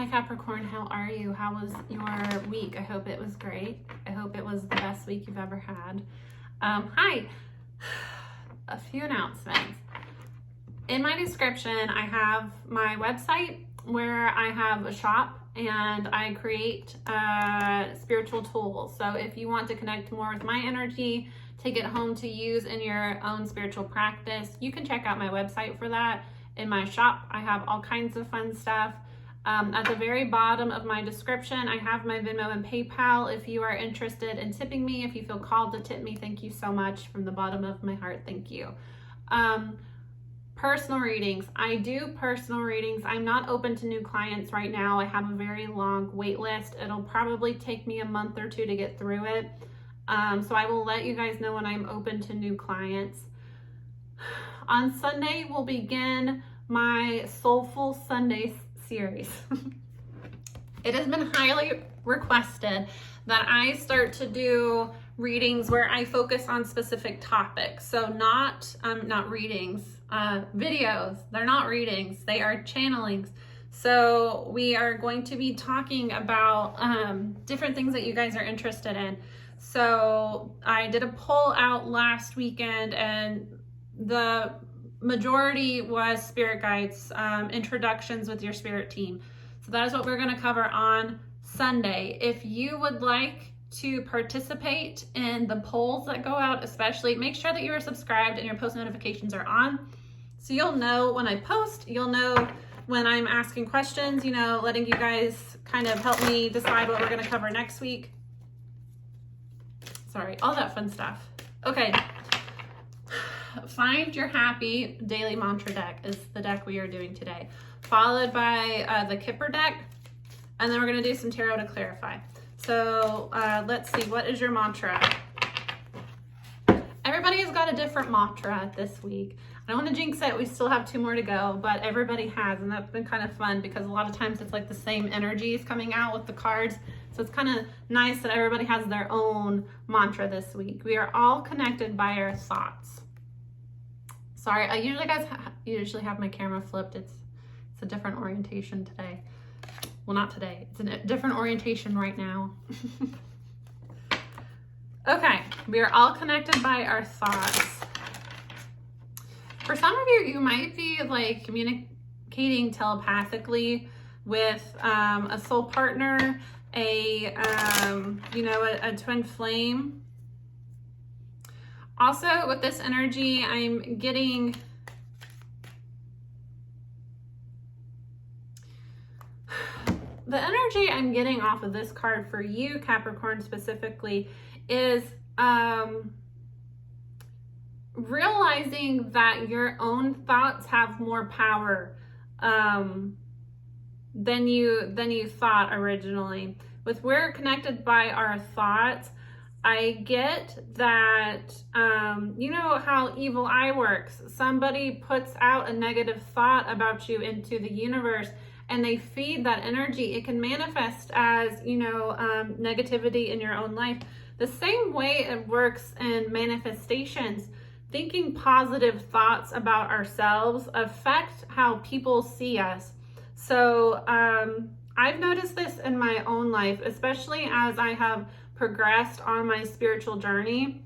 Hi Capricorn, how are you? How was your week? I hope it was great. I hope it was the best week you've ever had. Hi, a few announcements. In my description, I have my website where I have a shop and I create spiritual tools. So if you want to connect more with my energy, take it home to use in your own spiritual practice, you can check out my website for that. In my shop, I have all kinds of fun stuff. At the very bottom of my description, I have my Venmo and PayPal. If you are interested in tipping me, if you feel called to tip me, thank you so much from the bottom of my heart. Thank you. Personal readings. I do personal readings. I'm not open to new clients right now. I have a very long wait list. It'll probably take me a month or two to get through it. So I will let you guys know when I'm open to new clients. On Sunday, we'll begin my Soulful Sunday series. It has been highly requested that I start to do readings where I focus on specific topics. So not readings, videos. They're not readings, they are channelings. So we are going to be talking about different things that you guys are interested in. So I did a poll out last weekend and the majority was spirit guides, introductions with your spirit team. So that is what we're going to cover on Sunday. If you would like to participate in the polls that go out, especially make sure that you are subscribed and your post notifications are on. So you'll know when I post, you'll know when I'm asking questions, you know, letting you guys kind of help me decide what we're going to cover next week. Sorry, all that fun stuff. Okay. Find Your Happy Daily Mantra deck is the deck we are doing today, followed by the Kipper deck, and then we're going to do some tarot to clarify. So let's see, what is your mantra? Everybody has got a different mantra this week. I don't want to jinx it, we still have 2 more to go, but everybody has, and that's been kind of fun because a lot of times it's like the same energies coming out with the cards. So it's kind of nice that everybody has their own mantra this week. We are all connected by our thoughts. Sorry, I usually have my camera flipped. It's a different orientation today. Well, not today. It's a different orientation right now. Okay, we are all connected by our thoughts. For some of you, you might be like communicating telepathically with a soul partner, a twin flame. Also, with this energy, I'm getting the energy I'm getting off of this card for you, Capricorn, specifically, is realizing that your own thoughts have more power than you thought originally. With we're connected by our thoughts, I get that, you know how evil eye works. Somebody puts out a negative thought about you into the universe and they feed that energy. It can manifest as, negativity in your own life. The same way it works in manifestations. Thinking positive thoughts about ourselves affect how people see us. So I've noticed this in my own life, especially as I have progressed on my spiritual journey.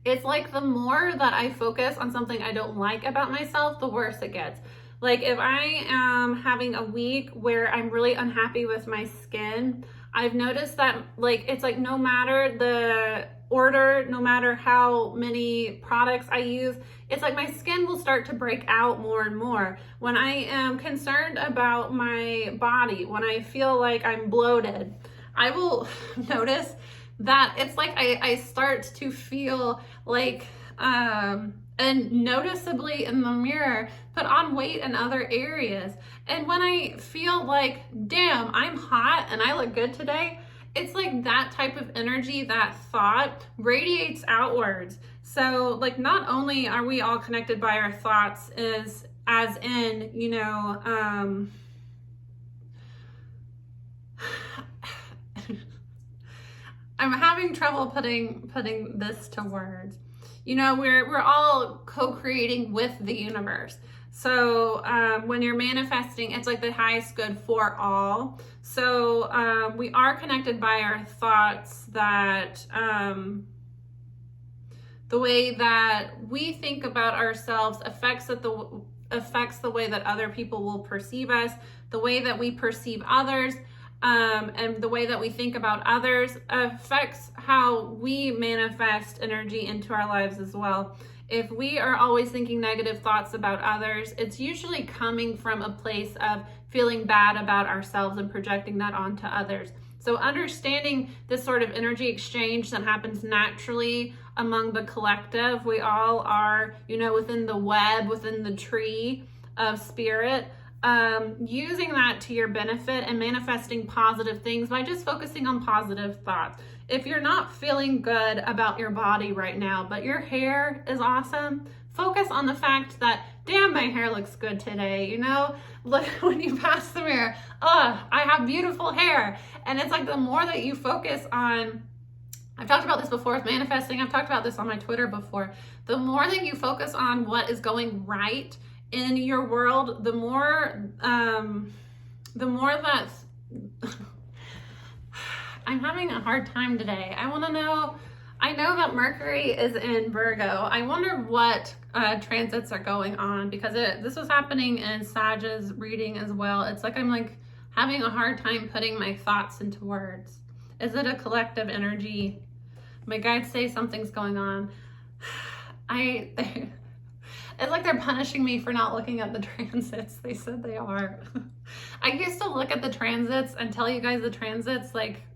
It's like the more that I focus on something I don't like about myself, the worse it gets. Like if I am having a week where I'm really unhappy with my skin, I've noticed that it's like no matter the order, no matter how many products I use, it's like my skin will start to break out more and more. When I am concerned about my body, when I feel like I'm bloated, I will notice that it's like I start to feel like, and noticeably in the mirror, put on weight in other areas. And when I feel like, damn, I'm hot and I look good today, it's like that type of energy, that thought radiates outwards. So like not only are we all connected by our thoughts as in, I'm having trouble putting this to words. We're all co-creating with the universe. So when you're manifesting, it's like the highest good for all. So we are connected by our thoughts, that the way that we think about ourselves affects the way that other people will perceive us, the way that we perceive others, and the way that we think about others affects how we manifest energy into our lives as well. If we are always thinking negative thoughts about others, it's usually coming from a place of feeling bad about ourselves and projecting that onto others. So understanding this sort of energy exchange that happens naturally among the collective, we all are, within the web, within the tree of spirit, using that to your benefit and manifesting positive things by just focusing on positive thoughts. If you're not feeling good about your body right now, but your hair is awesome, focus on the fact that, damn, my hair looks good today. Look, when you pass the mirror, I have beautiful hair. And it's like the more that you focus on, I've talked about this before with manifesting, I've talked about this on my Twitter before, the more that you focus on what is going right in your world, the more that I'm having a hard time today. I know that Mercury is in Virgo. I wonder what transits are going on, because this was happening in Sag's reading as well. It's like I'm having a hard time putting my thoughts into words. Is it a collective energy? My guides say something's going on. It's like they're punishing me for not looking at the transits. They said they are. I used to look at the transits and tell you guys the transits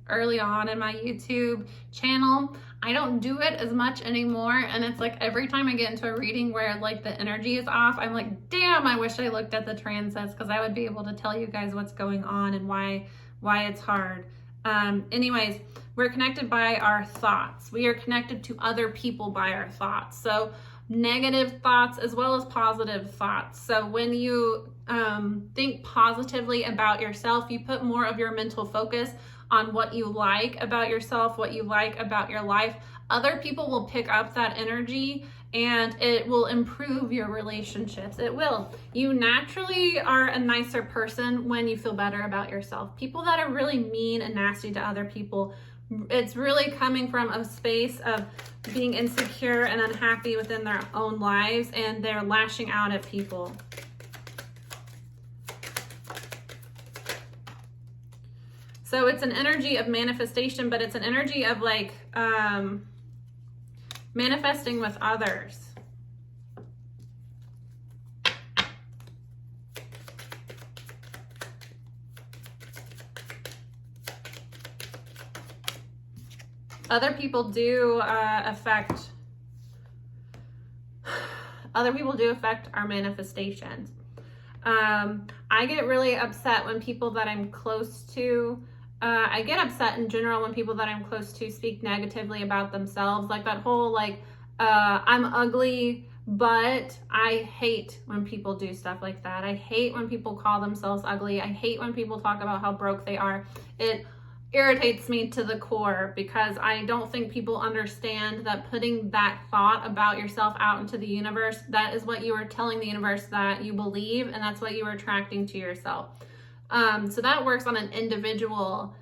early on in my YouTube channel. I don't do it as much anymore, and it's like every time I get into a reading where the energy is off, I'm like, damn, I wish I looked at the transits, because I would be able to tell you guys what's going on and why it's hard. Anyways, we're connected by our thoughts. We are connected to other people by our thoughts. So negative thoughts as well as positive thoughts. So when you think positively about yourself, you put more of your mental focus on what you like about yourself, what you like about your life. Other people will pick up that energy, and it will improve your relationships. It will. You naturally are a nicer person when you feel better about yourself. People that are really mean and nasty to other people, it's really coming from a space of being insecure and unhappy within their own lives, and they're lashing out at people. So it's an energy of manifestation, but it's an energy of manifesting with others. Other people do affect our manifestations. I get really upset when people that I'm close to, I get upset in general when people that I'm close to speak negatively about themselves. Like that whole I'm ugly, but I hate when people do stuff like that. I hate when people call themselves ugly. I hate when people talk about how broke they are. It irritates me to the core, because I don't think people understand that putting that thought about yourself out into the universe, that is what you are telling the universe that you believe, and that's what you are attracting to yourself. So that works on an individual,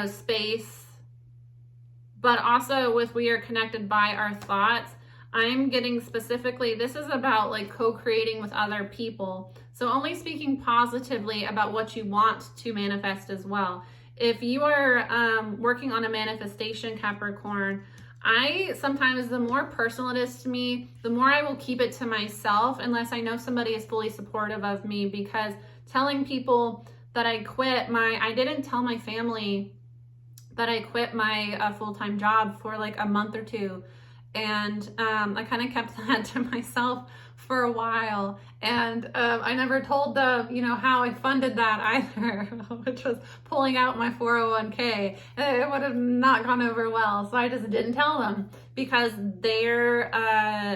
space, but also with we are connected by our thoughts. I'm getting specifically, this is about co-creating with other people. So only speaking positively about what you want to manifest as well. If you are working on a manifestation, Capricorn, sometimes the more personal it is to me, the more I will keep it to myself unless I know somebody is fully supportive of me, because telling people that I didn't tell my family that I quit my full-time job for a month or two. And I kind of kept that to myself for a while. And I never told them, how I funded that either, which was pulling out my 401k. It would have not gone over well. So I just didn't tell them, because their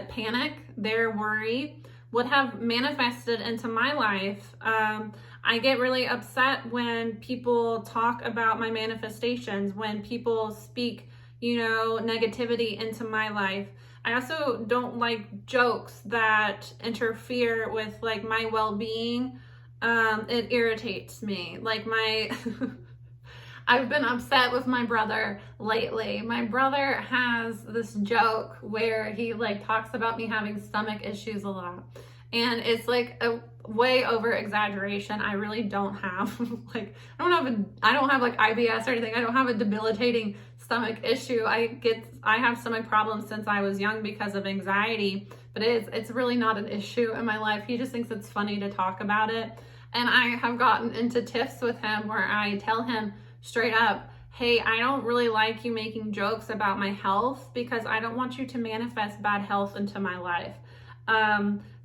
panic, their worry would have manifested into my life. I get really upset when people talk about my manifestations, when people speak negativity into my life. I also don't like jokes that interfere with like my well-being. It irritates me. Like I've been upset with my brother lately. My brother has this joke where he like talks about me having stomach issues a lot. And it's like a way over exaggeration. I really don't have like I don't have like IBS or anything. I don't have a debilitating stomach issue. I have stomach problems since I was young because of anxiety, but it's really not an issue in my life. He just thinks it's funny to talk about it. And I have gotten into tiffs with him where I tell him straight up, hey, I don't really like you making jokes about my health because I don't want you to manifest bad health into my life.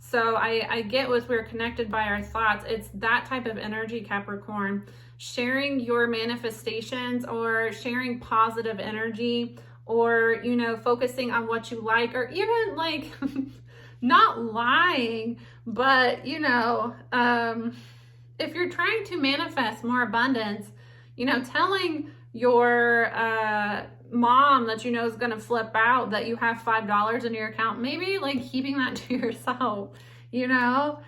So I get with we're connected by our thoughts. It's that type of energy, Capricorn. Sharing your manifestations or sharing positive energy or, you know, focusing on what you like or even like not lying, but, you know, if you're trying to manifest more abundance, you know, telling your mom that you know is going to flip out that you have $5 in your account, maybe like keeping that to yourself, you know,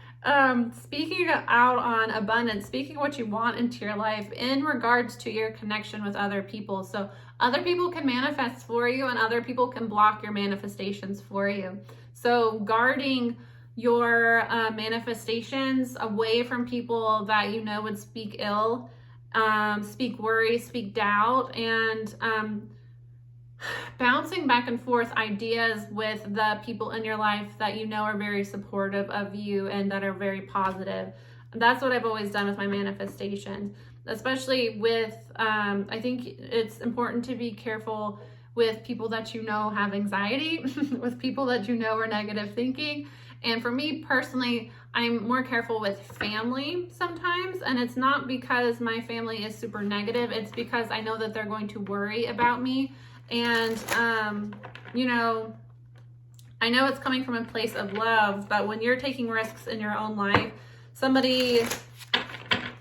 speaking out on abundance, speaking what you want into your life in regards to your connection with other people. So other people can manifest for you and other people can block your manifestations for you. So guarding your manifestations away from people that you know would speak ill, speak worry, speak doubt, and bouncing back and forth ideas with the people in your life that you know are very supportive of you and that are very positive. That's what I've always done with my manifestations, especially with, I think it's important to be careful with people that you know have anxiety, with people that you know are negative thinking. And for me personally, I'm more careful with family sometimes. And it's not because my family is super negative. It's because I know that they're going to worry about me. And, you know, I know it's coming from a place of love, but when you're taking risks in your own life, somebody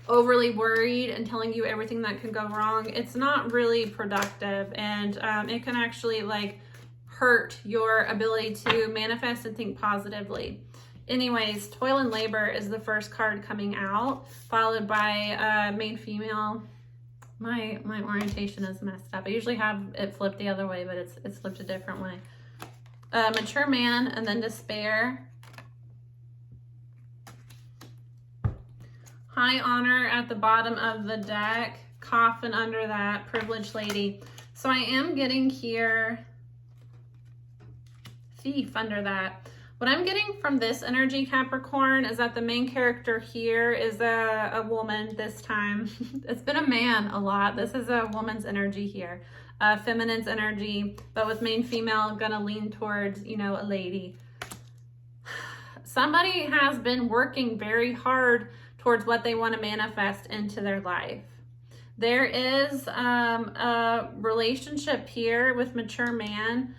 overly worried and telling you everything that can go wrong, it's not really productive. And it can actually like hurt your ability to manifest and think positively. Anyways, toil and labor is the first card coming out, followed by main female. My orientation is messed up. I usually have it flipped the other way, but it's flipped a different way. Mature man, and then despair. High honor at the bottom of the deck. Coffin under that. Privileged lady. So I am getting here thief under that. What I'm getting from this energy, Capricorn, is that the main character here is a woman this time. It's been a man a lot. This is a woman's energy here. Feminine's energy, but with main female gonna lean towards, you know, a lady. Somebody has been working very hard towards what they want to manifest into their life. There is a relationship here with mature man.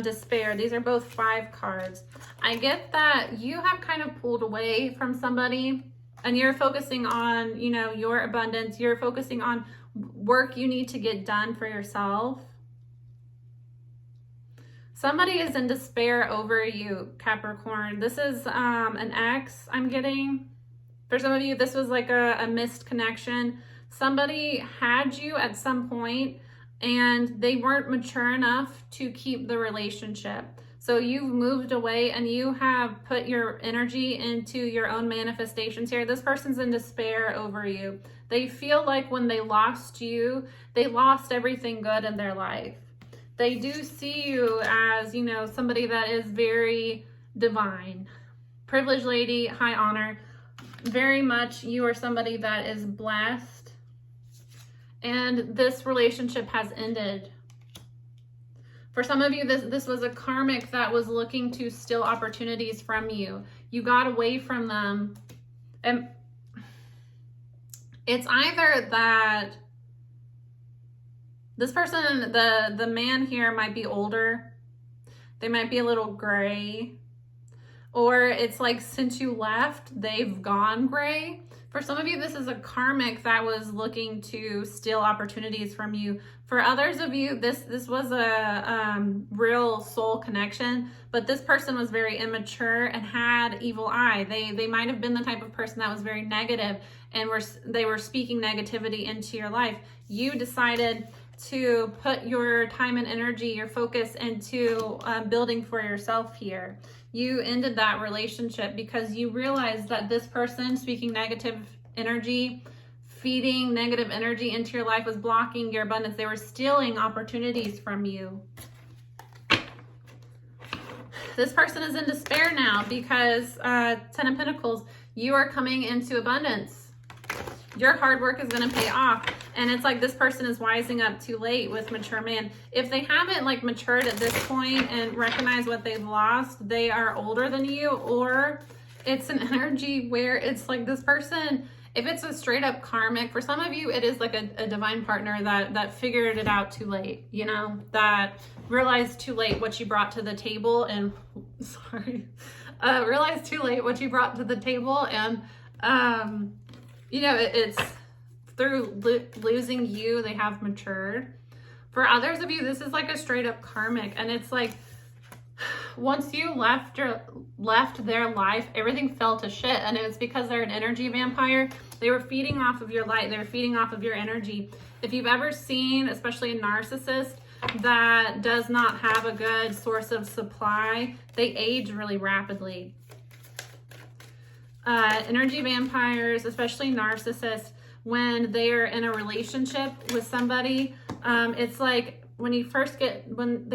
Despair. These are both 5 cards. I get that you have kind of pulled away from somebody and you're focusing on, you know, your abundance. You're focusing on work you need to get done for yourself. Somebody is in despair over you, Capricorn. This is an ex I'm getting. For some of you, this was like a missed connection. Somebody had you at some point and they weren't mature enough to keep the relationship. So you've moved away and you have put your energy into your own manifestations here. This person's in despair over you. They feel like when they lost you, they lost everything good in their life. They do see you as, you know, somebody that is very divine. Privileged lady, high honor. Very much you are somebody that is blessed. And this relationship has ended. For some of you, this was a karmic that was looking to steal opportunities from you. You got away from them. And it's either that this person, the man here might be older. They might be a little gray. Or it's like since you left, they've gone gray. For some of you, this is a karmic that was looking to steal opportunities from you. For others of you, this was a real soul connection, but this person was very immature and had evil eye. They might have been the type of person that was very negative, and they were speaking negativity into your life. You decided to put your time and energy, your focus into building for yourself here. You ended that relationship because you realized that this person speaking negative energy, feeding negative energy into your life was blocking your abundance. They were stealing opportunities from you. This person is in despair now because 10 of Pentacles, you are coming into abundance. Your hard work is going to pay off. And it's like this person is wising up too late with mature man. If they haven't like matured at this point and recognize what they've lost, they are older than you, or it's an energy where it's like this person, if it's a straight up karmic, for some of you, it is like a divine partner that figured it out too late, you know, that realized too late what you brought to the table and realized too late what you brought to the table. And, you know, it's through losing you, they have matured. For others of you, this is like a straight up karmic. And it's like, once you left their life, everything fell to shit. And it was because they're an energy vampire. They were feeding off of your light. They were feeding off of your energy. If you've ever seen, especially a narcissist that does not have a good source of supply, they age really rapidly. Energy vampires, especially narcissists, when they are in a relationship with somebody, it's like when they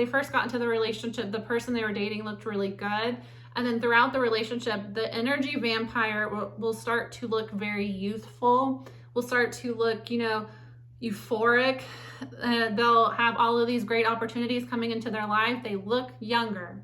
first got into the relationship, the person they were dating looked really good. And then throughout the relationship, the energy vampire will start to look very youthful, will start to look, you know, euphoric. They'll have all of these great opportunities coming into their life. They look younger.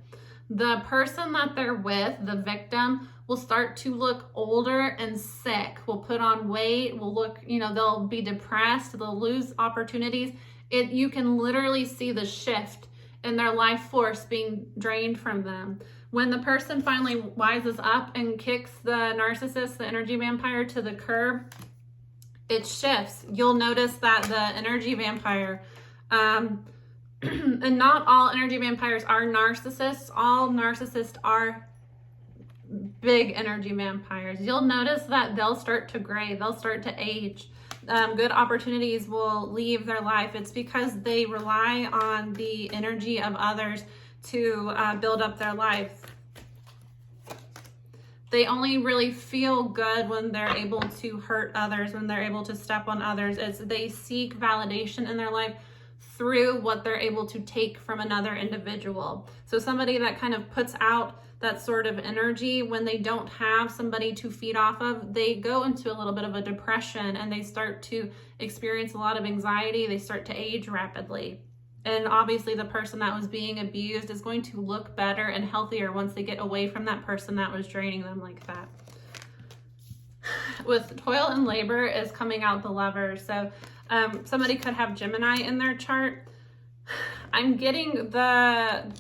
The person that they're with, the victim, will start to look older and sick, will put on weight, will look, you know, they'll be depressed, they'll lose opportunities. You can literally see the shift in their life force being drained from them. When the person finally wises up and kicks the narcissist, the energy vampire, to the curb, it shifts. You'll notice that the energy vampire, and not all energy vampires are narcissists. All narcissists are big energy vampires. You'll notice that they'll start to gray, they'll start to age. Good opportunities will leave their life. It's because they rely on the energy of others to build up their life. They only really feel good when they're able to hurt others, when they're able to step on others. They seek validation in their life through what they're able to take from another individual. So somebody that kind of puts out that sort of energy, when they don't have somebody to feed off of, they go into a little bit of a depression and they start to experience a lot of anxiety. They start to age rapidly. And obviously the person that was being abused is going to look better and healthier once they get away from that person that was draining them like that. With toil and labor is coming out the Lovers. So somebody could have Gemini in their chart. I'm getting the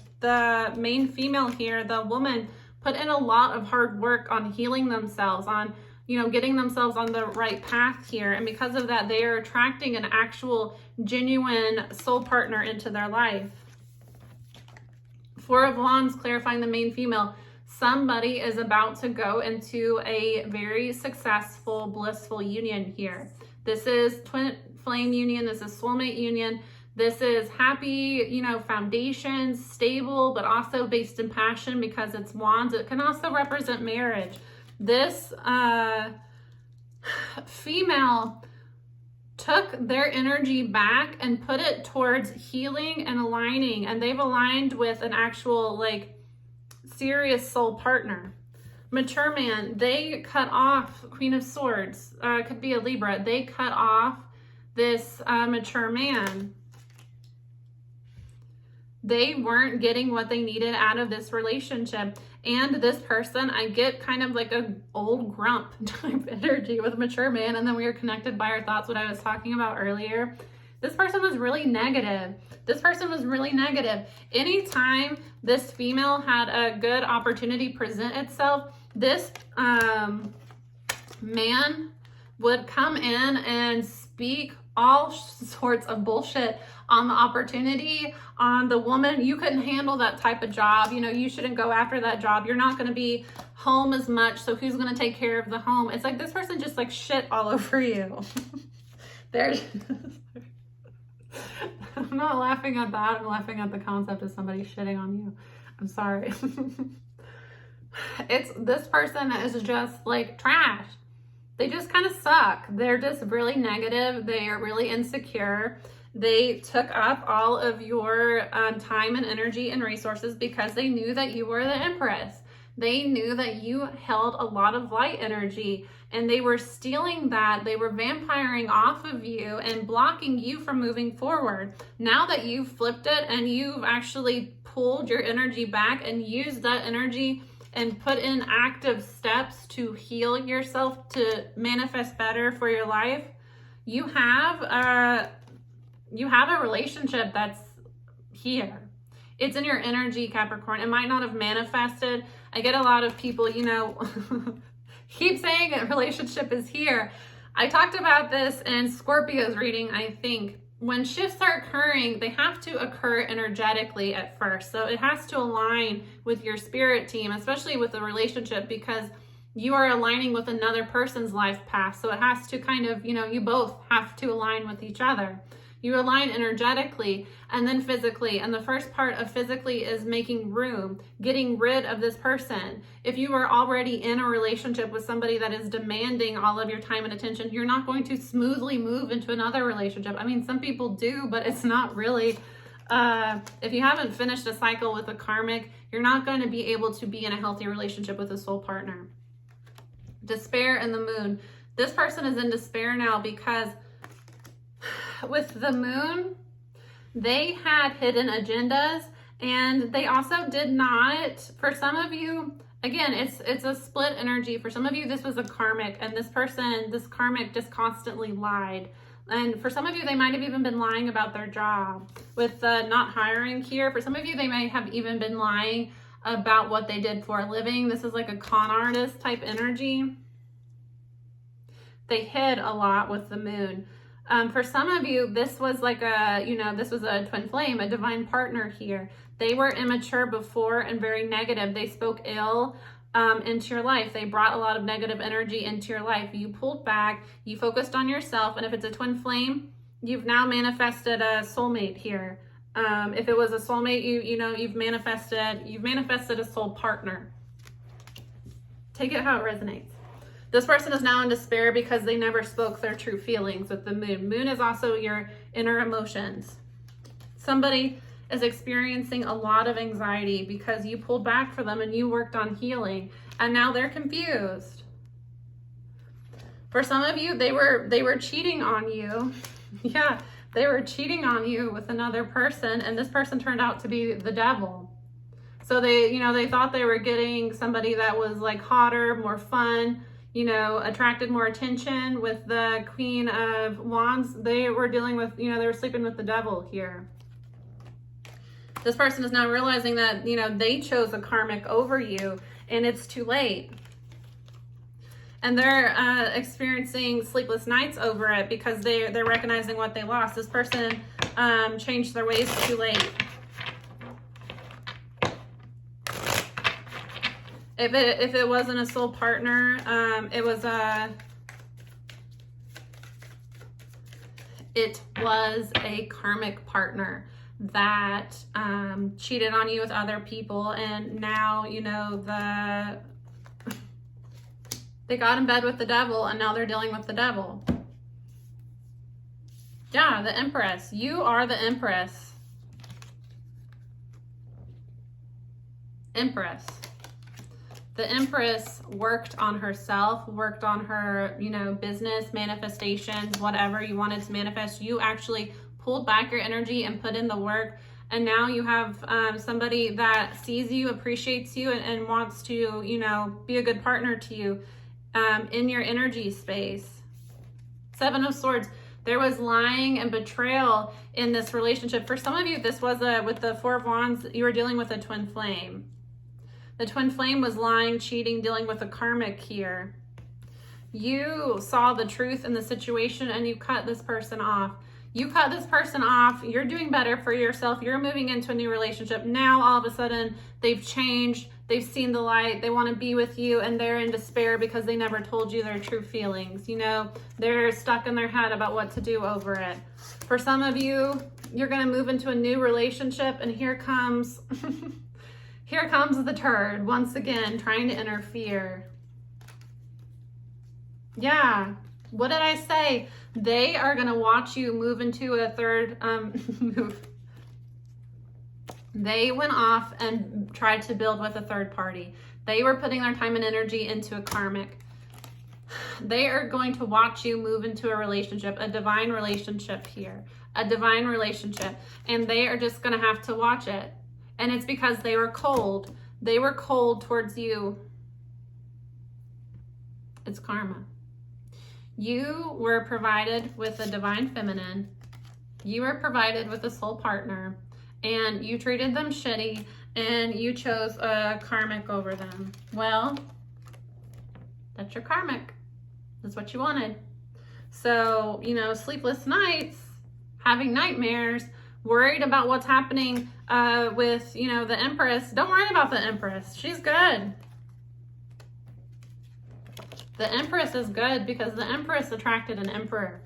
main female here, the woman, put in a lot of hard work on healing themselves, on, you know, getting themselves on the right path here. And because of that, they are attracting an actual genuine soul partner into their life. Four of Wands, clarifying the main female. Somebody is about to go into a very successful, blissful union here. This is twin flame union. This is soulmate union. This is happy, you know, foundations, stable, but also based in passion because it's wands. It can also represent marriage. This female took their energy back and put it towards healing and aligning, and they've aligned with an actual, like, serious soul partner. Mature man, they cut off, Queen of Swords, could be a Libra. They cut off this mature man. They weren't getting what they needed out of this relationship. And this person, I get kind of like a old grump type energy with mature man. And then we were connected by our thoughts, what I was talking about earlier. This person was really negative. This person was really negative. Anytime this female had a good opportunity present itself, this man would come in and speak all sorts of bullshit on the opportunity, on the woman. You couldn't handle that type of job. You know, you shouldn't go after that job. You're not going to be home as much. So who's going to take care of the home? It's like this person just like shit all over you. There's, I'm not laughing at that. I'm laughing at the concept of somebody shitting on you. I'm sorry. This person is just like trash. They just kind of suck. They're just really negative. They are really insecure. They took up all of your time and energy and resources because they knew that you were the Empress. They knew that you held a lot of light energy, and they were stealing that. They were vampiring off of you and blocking you from moving forward. Now that you've flipped it and you've actually pulled your energy back and used that energy and put in active steps to heal yourself, to manifest better for your life, you have a relationship that's here. It's in your energy, Capricorn. It might not have manifested. I get a lot of people, you know, keep saying a relationship is here. I talked about this in Scorpio's reading, I think. When shifts are occurring, they have to occur energetically at first. So it has to align with your spirit team, especially with the relationship, because you are aligning with another person's life path. So it has to kind of, you know, you both have to align with each other. You align energetically and then physically. And the first part of physically is making room, getting rid of this person. If you are already in a relationship with somebody that is demanding all of your time and attention, you're not going to smoothly move into another relationship. I mean, some people do, but it's not really, if you haven't finished a cycle with a karmic, you're not going to be able to be in a healthy relationship with a soul partner. Despair and the moon. This person is in despair now because with the moon, they had hidden agendas, and they also did not, for some of you, again, it's a split energy. For some of you, this was a karmic, and this karmic just constantly lied. And for some of you, they might have even been lying about their job. With the not hiring here, for some of you, they may have even been lying about what they did for a living. This is like a con artist type energy. They hid a lot with the moon. For some of you, this was like this was a twin flame, a divine partner here. They were immature before and very negative. They spoke ill into your life. They brought a lot of negative energy into your life. You pulled back, you focused on yourself. And if it's a twin flame, you've now manifested a soulmate here. If it was a soulmate, you've manifested a soul partner. Take it how it resonates. This person is now in despair because they never spoke their true feelings with the moon. Moon is also your inner emotions. Somebody is experiencing a lot of anxiety because you pulled back for them and you worked on healing, and now they're confused. For some of you, they were cheating on you. Yeah, they were cheating on you with another person, and this person turned out to be the devil. So they thought they were getting somebody that was like hotter, more fun, attracted more attention. With the Queen of Wands, they were dealing with, they were sleeping with the devil here. This person is now realizing that, they chose a karmic over you, and it's too late. And they're experiencing sleepless nights over it because they're recognizing what they lost. This person changed their ways too late. If it wasn't a soul partner, it was a karmic partner that cheated on you with other people, and now they got in bed with the devil, and now they're dealing with the devil. Yeah, the Empress. You are the Empress. Empress. The Empress worked on herself, worked on her, business, manifestations, whatever you wanted to manifest. You actually pulled back your energy and put in the work. And now you have somebody that sees you, appreciates you, and wants to, be a good partner to you in your energy space. Seven of Swords. There was lying and betrayal in this relationship. For some of you, this was with the Four of Wands, you were dealing with a twin flame. The twin flame was lying, cheating, dealing with a karmic here. You saw the truth in the situation and you cut this person off. You cut this person off. You're doing better for yourself. You're moving into a new relationship. Now, all of a sudden, they've changed. They've seen the light. They want to be with you, and they're in despair because they never told you their true feelings. You know, they're stuck in their head about what to do over it. For some of you, you're going to move into a new relationship, and here comes, here comes the turd once again, trying to interfere. Yeah. What did I say? They are going to watch you move into a third move. They went off and tried to build with a third party. They were putting their time and energy into a karmic. They are going to watch you move into a relationship, a divine relationship here, a divine relationship. And they are just going to have to watch it. And it's because they were cold. They were cold towards you. It's karma. You were provided with a divine feminine. You were provided with a soul partner, and you treated them shitty, and you chose a karmic over them. Well, that's your karmic. That's what you wanted. So, you know, sleepless nights, having nightmares, worried about what's happening with, you know, the Empress. Don't worry about the Empress. She's good. The Empress is good because the Empress attracted an Emperor.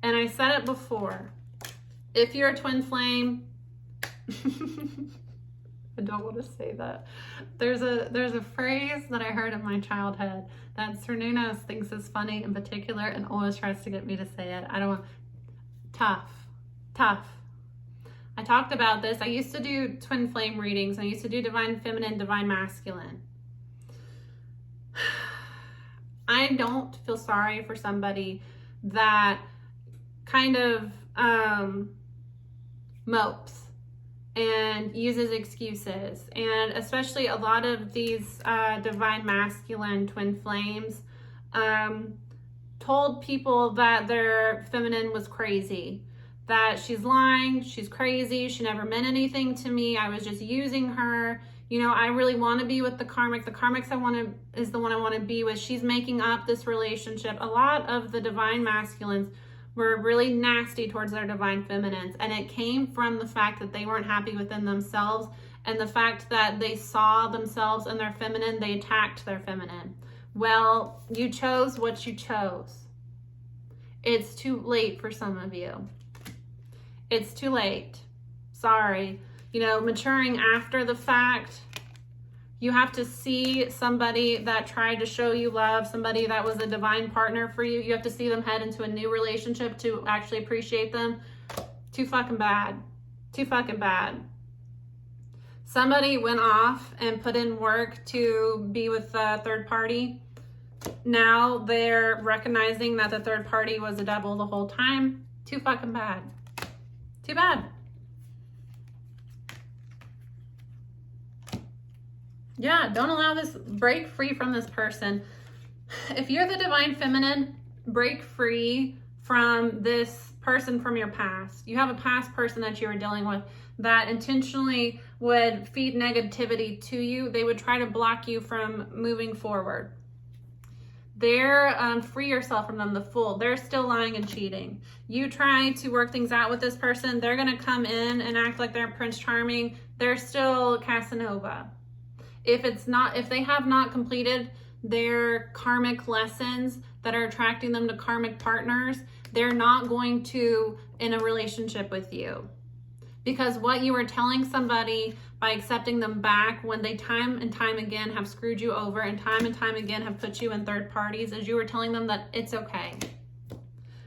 And I said it before. If you're a twin flame, I don't want to say that. There's a phrase that I heard in my childhood that Cernunos thinks is funny in particular and always tries to get me to say it. I don't want, tough. I talked about this. I used to do twin flame readings. I used to do divine feminine, divine masculine. I don't feel sorry for somebody that kind of mopes and uses excuses. And especially a lot of these divine masculine twin flames told people that their feminine was crazy, that she's lying, she's crazy, she never meant anything to me, I was just using her. You know, I really want to be with the karmic. The karmics is the one I want to be with. She's making up this relationship. A lot of the divine masculines were really nasty towards their divine feminines. And it came from the fact that they weren't happy within themselves. And the fact that they saw themselves in their feminine, they attacked their feminine. Well, you chose what you chose. It's too late for some of you. It's too late. Sorry. You know, maturing after the fact, you have to see somebody that tried to show you love, somebody that was a divine partner for you. You have to see them head into a new relationship to actually appreciate them. Too fucking bad. Too fucking bad. Somebody went off and put in work to be with a third party. Now they're recognizing that the third party was a devil the whole time. Too fucking bad. Too bad. Yeah, don't allow this. Break free from this person. If you're the divine feminine, break free from this person from your past. You have a past person that you were dealing with that intentionally would feed negativity to you. They would try to block you from moving forward. Free yourself from them, the fool. They're still lying and cheating. You try to work things out with this person. They're going to come in and act like they're Prince Charming. They're still Casanova. If they have not completed their karmic lessons that are attracting them to karmic partners, they're not going to in a relationship with you. Because what you are telling somebody by accepting them back when they time and time again have screwed you over and time again have put you in third parties is you are telling them that it's okay.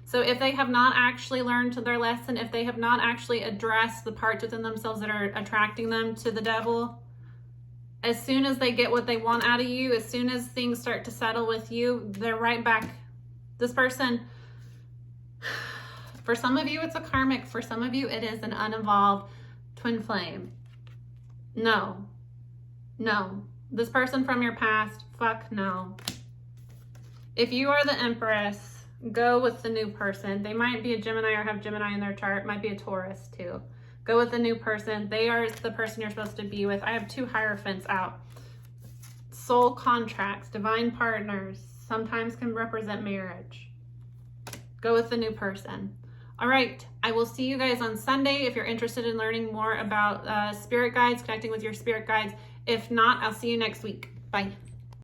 So if they have not actually learned their lesson, if they have not actually addressed the parts within themselves that are attracting them to the devil, as soon as they get what they want out of you, as soon as things start to settle with you, they're right back. This person, for some of you, it's a karmic. For some of you, it is an uninvolved twin flame. No. This person from your past, fuck no. If you are the Empress, go with the new person. They might be a Gemini or have Gemini in their chart. Might be a Taurus too. Go with the new person. They are the person you're supposed to be with. I have 2 Hierophants out. soul contracts, divine partners, sometimes can represent marriage. Go with the new person. All right, I will see you guys on Sunday if you're interested in learning more about spirit guides, connecting with your spirit guides. If not, I'll see you next week. Bye.